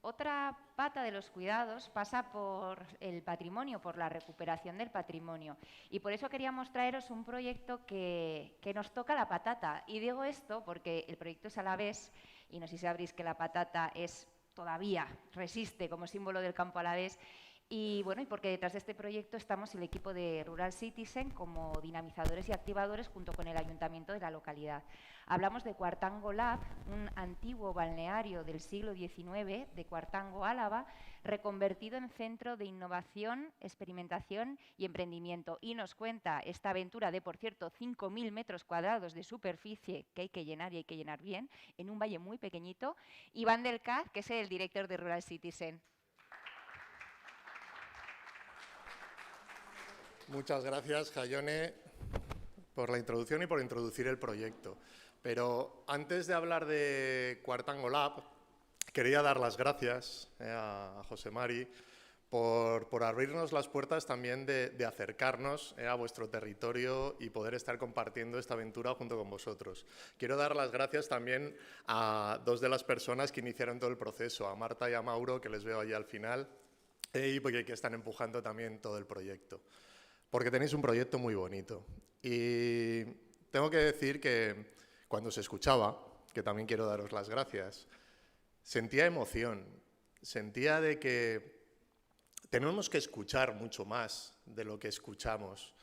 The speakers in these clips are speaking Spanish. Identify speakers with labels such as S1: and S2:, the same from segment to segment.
S1: otra pata de los cuidados pasa por el patrimonio, por la recuperación del patrimonio. Y por eso queríamos traeros un proyecto que nos toca la patata. Y digo esto porque el proyecto es alavés, y no sé si sabréis que la patata todavía resiste como símbolo del campo alavés. Y bueno, y porque detrás de este proyecto estamos el equipo de Rural Citizen como dinamizadores y activadores junto con el ayuntamiento de la localidad. Hablamos de Cuartango Lab, un antiguo balneario del siglo XIX de Cuartango, Álava, reconvertido en centro de innovación, experimentación y emprendimiento. Y nos cuenta esta aventura de, por cierto, 5.000 metros cuadrados de superficie que hay que llenar y hay que llenar bien, en un valle muy pequeñito, Iván del Caz, que es el director de Rural Citizen.
S2: Muchas gracias, Jaione, por la introducción y por introducir el proyecto. Pero antes de hablar de Cuartango Lab, quería dar las gracias a José Mari por abrirnos las puertas también de acercarnos a vuestro territorio y poder estar compartiendo esta aventura junto con vosotros. Quiero dar las gracias también a dos de las personas que iniciaron todo el proceso, a Marta y a Mauro, que les veo ahí al final, y que están empujando también todo el proyecto. Porque tenéis un proyecto muy bonito. Y tengo que decir que cuando se escuchaba, que también quiero daros las gracias, sentía emoción, sentía de que tenemos que escuchar mucho más de lo que escuchamos,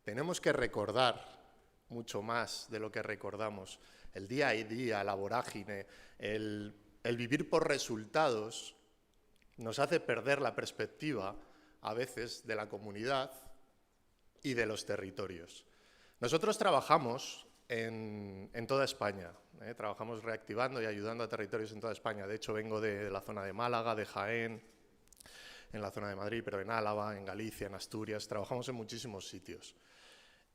S2: tenemos que recordar mucho más de lo que recordamos. El día a día, la vorágine, el vivir por resultados nos hace perder la perspectiva a veces de la comunidad y de los territorios. Nosotros trabajamos en toda España, trabajamos reactivando y ayudando a territorios en toda España. De hecho, vengo de la zona de Málaga, de Jaén, en la zona de Madrid, pero en Álava, en Galicia, en Asturias, trabajamos en muchísimos sitios.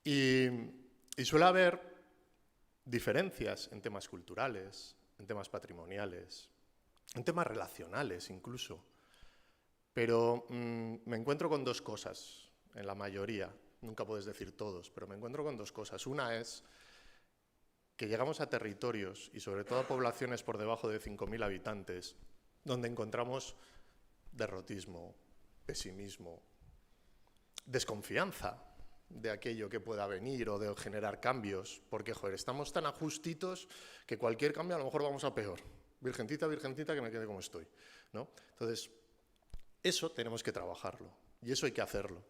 S2: Y suele haber diferencias en temas culturales, en temas patrimoniales, en temas relacionales incluso. Pero me encuentro con dos cosas, en la mayoría. Nunca puedes decir todos, pero me encuentro con dos cosas. Una es que llegamos a territorios, y sobre todo a poblaciones por debajo de 5.000 habitantes, donde encontramos derrotismo, pesimismo, desconfianza de aquello que pueda venir o de generar cambios, porque, joder, estamos tan ajustitos que cualquier cambio a lo mejor vamos a peor. Virgencita, virgencita, que me quede como estoy, ¿no? Entonces, eso tenemos que trabajarlo, y eso hay que hacerlo.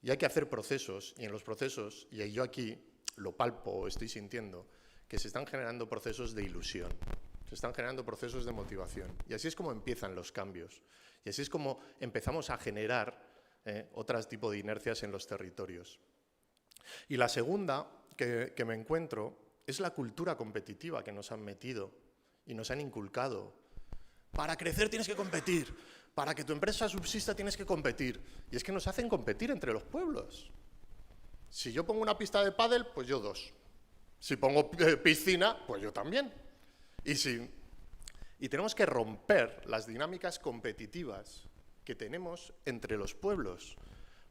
S2: Y hay que hacer procesos, y en los procesos, y yo aquí lo palpo, estoy sintiendo, que se están generando procesos de ilusión, se están generando procesos de motivación. Y así es como empiezan los cambios. Y así es como empezamos a generar otro tipo de inercias en los territorios. Y la segunda que me encuentro es la cultura competitiva que nos han metido y nos han inculcado. Para crecer tienes que competir. Para que tu empresa subsista tienes que competir. Y es que nos hacen competir entre los pueblos. Si yo pongo una pista de pádel, pues yo dos. Si pongo piscina, pues yo también. Y tenemos que romper las dinámicas competitivas que tenemos entre los pueblos,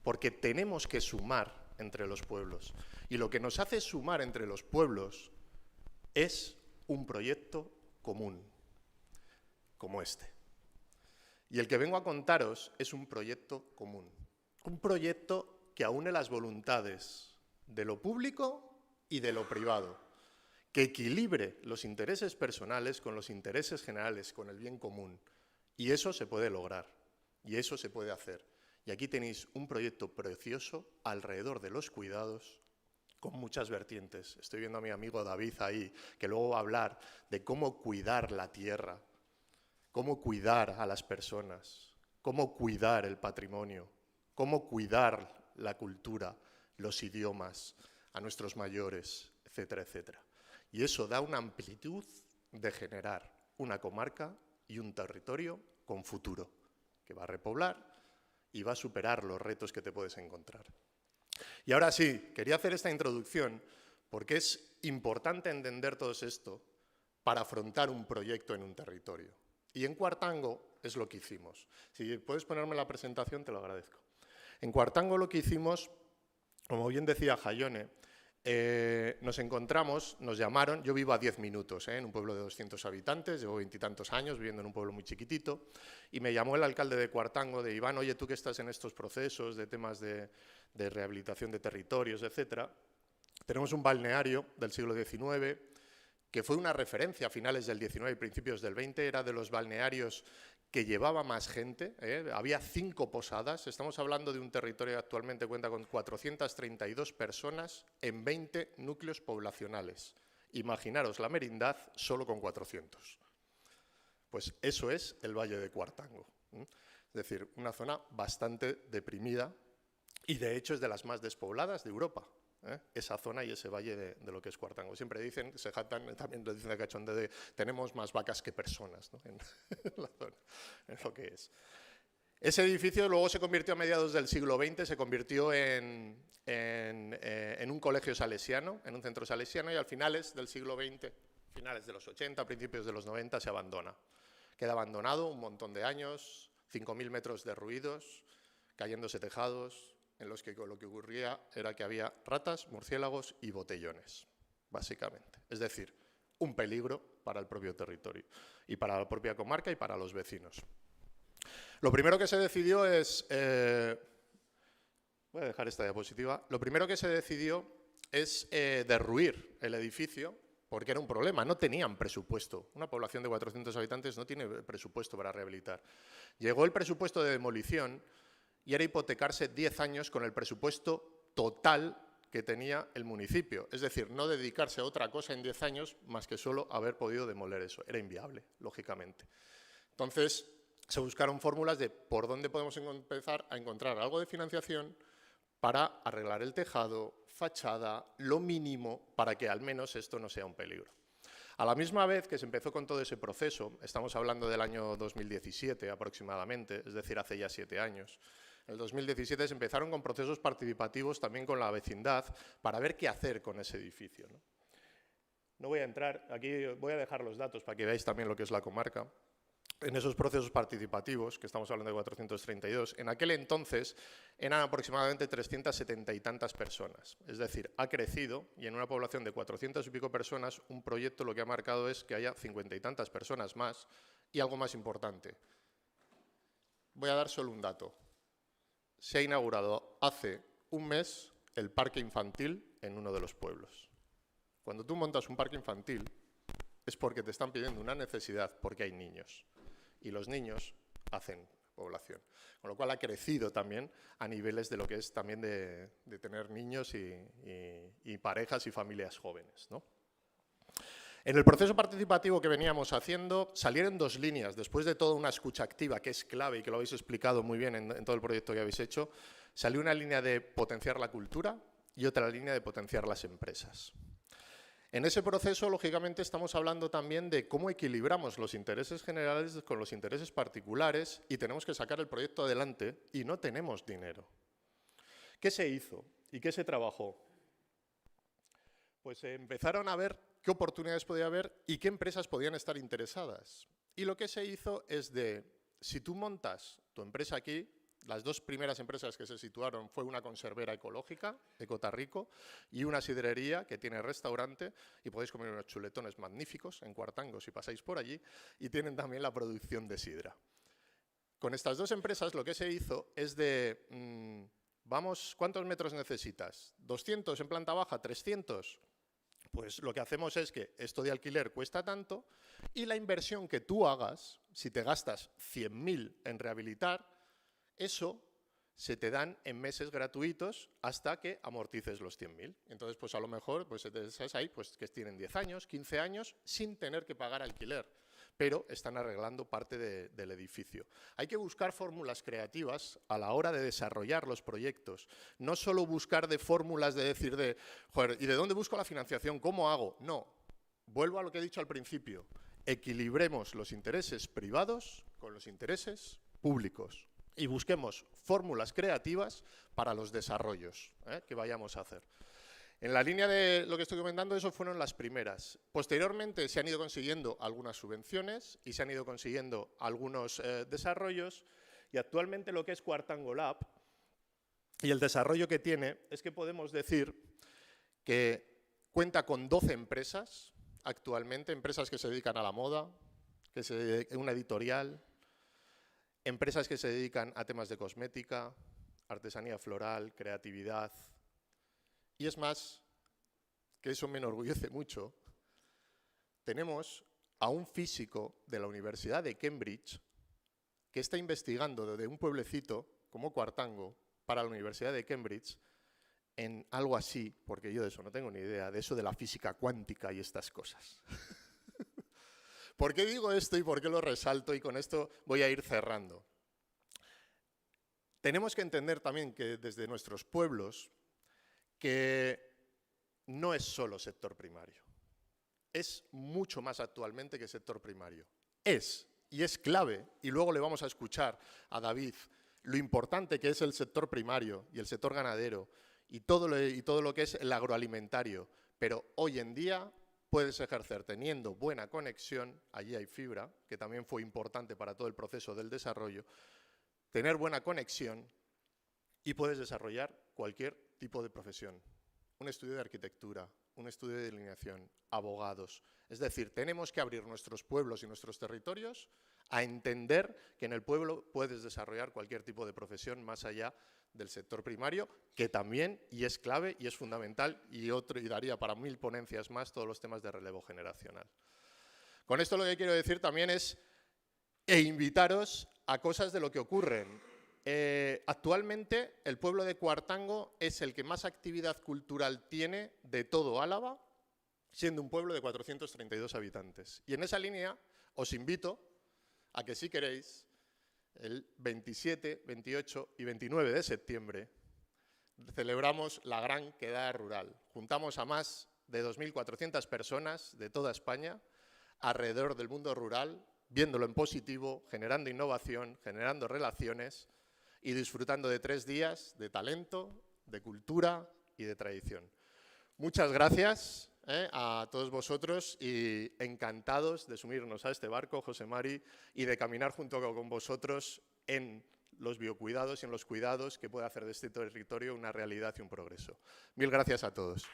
S2: porque tenemos que sumar entre los pueblos. Y lo que nos hace sumar entre los pueblos es un proyecto común, como este. Y el que vengo a contaros es un proyecto común. Un proyecto que aúne las voluntades de lo público y de lo privado, que equilibre los intereses personales con los intereses generales, con el bien común. Y eso se puede lograr, y eso se puede hacer. Y aquí tenéis un proyecto precioso alrededor de los cuidados, con muchas vertientes. Estoy viendo a mi amigo David ahí, que luego va a hablar de cómo cuidar la tierra, cómo cuidar a las personas, cómo cuidar el patrimonio, cómo cuidar la cultura, los idiomas, a nuestros mayores, etcétera, etcétera. Y eso da una amplitud de generar una comarca y un territorio con futuro, que va a repoblar y va a superar los retos que te puedes encontrar. Y ahora sí, quería hacer esta introducción porque es importante entender todo esto para afrontar un proyecto en un territorio. Y en Cuartango es lo que hicimos. Si puedes ponerme la presentación, te lo agradezco. En Cuartango lo que hicimos, como bien decía Jaione, nos encontramos, nos llamaron, yo vivo a 10 minutos, en un pueblo de 200 habitantes, llevo 20 y tantos años viviendo en un pueblo muy chiquitito, y me llamó el alcalde de Cuartango, de Iván, oye, tú que estás en estos procesos de temas de rehabilitación de territorios, etcétera, tenemos un balneario del siglo XIX, que fue una referencia a finales del XIX y principios del XX, era de los balnearios que llevaba más gente, había 5 posadas, estamos hablando de un territorio que actualmente cuenta con 432 personas en 20 núcleos poblacionales. Imaginaros la merindad solo con 400. Pues eso es el Valle de Cuartango, es decir, una zona bastante deprimida y de hecho es de las más despobladas de Europa. Esa zona y ese valle de lo que es Cuartango. Siempre dicen, se jactan, también lo dicen de cachondeo, de tenemos más vacas que personas, ¿no? en la zona, en lo que es. Ese edificio luego se convirtió a mediados del siglo XX, se convirtió en un colegio salesiano, en un centro salesiano, y al finales del siglo XX, finales de los 80, principios de los 90, se abandona. Queda abandonado un montón de años, 5.000 metros de ruidos, cayéndose tejados, en los que lo que ocurría era que había ratas, murciélagos y botellones, básicamente. Es decir, un peligro para el propio territorio y para la propia comarca y para los vecinos. Lo primero que se decidió es... voy a dejar esta diapositiva. Lo primero que se decidió es derruir el edificio porque era un problema, no tenían presupuesto. Una población de 400 habitantes no tiene presupuesto para rehabilitar. Llegó el presupuesto de demolición y era hipotecarse 10 años con el presupuesto total que tenía el municipio. Es decir, no dedicarse a otra cosa en 10 años más que solo haber podido demoler eso. Era inviable, lógicamente. Entonces, se buscaron fórmulas de por dónde podemos empezar a encontrar algo de financiación para arreglar el tejado, fachada, lo mínimo para que al menos esto no sea un peligro. A la misma vez que se empezó con todo ese proceso, estamos hablando del año 2017 aproximadamente, es decir, hace ya 7 años, en el 2017 se empezaron con procesos participativos también con la vecindad para ver qué hacer con ese edificio, ¿no? No voy a entrar, aquí voy a dejar los datos para que veáis también lo que es la comarca. En esos procesos participativos, que estamos hablando de 432, en aquel entonces eran aproximadamente 370 y tantas personas. Es decir, ha crecido y en una población de 400 y pico personas, un proyecto lo que ha marcado es que haya 50 y tantas personas más y algo más importante. Voy a dar solo un dato. Se ha inaugurado hace un mes el parque infantil en uno de los pueblos. Cuando tú montas un parque infantil es porque te están pidiendo una necesidad, porque hay niños. Y los niños hacen población. Con lo cual ha crecido también a niveles de lo que es también de tener niños y parejas y familias jóvenes, ¿no? En el proceso participativo que veníamos haciendo salieron 2 líneas, después de toda una escucha activa que es clave y que lo habéis explicado muy bien en todo el proyecto que habéis hecho, salió una línea de potenciar la cultura y otra línea de potenciar las empresas. En ese proceso, lógicamente, estamos hablando también de cómo equilibramos los intereses generales con los intereses particulares y tenemos que sacar el proyecto adelante y no tenemos dinero. ¿Qué se hizo y qué se trabajó? Pues empezaron a ver qué oportunidades podía haber y qué empresas podían estar interesadas. Y lo que se hizo es de, si tú montas tu empresa aquí, las 2 primeras empresas que se situaron fue una conservera ecológica, Ecotarrico, y una sidrería que tiene restaurante y podéis comer unos chuletones magníficos en Cuartango si pasáis por allí, y tienen también la producción de sidra. Con estas 2 empresas lo que se hizo es de, vamos, ¿cuántos metros necesitas? ¿200 en planta baja? ¿300? Pues lo que hacemos es que esto de alquiler cuesta tanto y la inversión que tú hagas, si te gastas 100.000 en rehabilitar, eso se te dan en meses gratuitos hasta que amortices los 100.000. Entonces, pues a lo mejor pues estás ahí, pues que tienen 10 años, 15 años, sin tener que pagar alquiler, pero están arreglando parte del edificio. Hay que buscar fórmulas creativas a la hora de desarrollar los proyectos. No solo buscar de fórmulas de decir de, joder, ¿y de dónde busco la financiación? ¿Cómo hago? No. Vuelvo a lo que he dicho al principio. Equilibremos los intereses privados con los intereses públicos. Y busquemos fórmulas creativas para los desarrollos que vayamos a hacer. En la línea de lo que estoy comentando, eso fueron las primeras. Posteriormente se han ido consiguiendo algunas subvenciones y se han ido consiguiendo algunos desarrollos y actualmente lo que es Cuartango Lab y el desarrollo que tiene es que podemos decir que cuenta con 12 empresas actualmente, empresas que se dedican a la moda, una editorial, empresas que se dedican a temas de cosmética, artesanía floral, creatividad. Y es más, que eso me enorgullece mucho, tenemos a un físico de la Universidad de Cambridge que está investigando desde un pueblecito como Cuartango para la Universidad de Cambridge en algo así, porque yo de eso no tengo ni idea, de eso de la física cuántica y estas cosas. ¿Por qué digo esto y por qué lo resalto? Y con esto voy a ir cerrando. Tenemos que entender también que desde nuestros pueblos que no es solo sector primario, es mucho más actualmente que sector primario. Y es clave, y luego le vamos a escuchar a David lo importante que es el sector primario y el sector ganadero y todo lo que es el agroalimentario, pero hoy en día puedes ejercer teniendo buena conexión, allí hay fibra, que también fue importante para todo el proceso del desarrollo, tener buena conexión y puedes desarrollar cualquier tipo de profesión. Un estudio de arquitectura, un estudio de delineación, abogados. Es decir, tenemos que abrir nuestros pueblos y nuestros territorios a entender que en el pueblo puedes desarrollar cualquier tipo de profesión más allá del sector primario, que también, y es clave, y es fundamental, y daría para 1000 ponencias más todos los temas de relevo generacional. Con esto lo que quiero decir también es invitaros a cosas de lo que ocurren. Actualmente el pueblo de Cuartango es el que más actividad cultural tiene de todo Álava, siendo un pueblo de 432 habitantes. Y en esa línea os invito a que, si queréis, el 27, 28 y 29 de septiembre celebramos la gran quedada rural. Juntamos a más de 2.400 personas de toda España alrededor del mundo rural, viéndolo en positivo, generando innovación, generando relaciones y disfrutando de 3 días de talento, de cultura y de tradición. Muchas gracias a todos vosotros y encantados de sumirnos a este barco, José Mari, y de caminar junto con vosotros en los biocuidados y en los cuidados que puede hacer de este territorio una realidad y un progreso. Mil gracias a todos.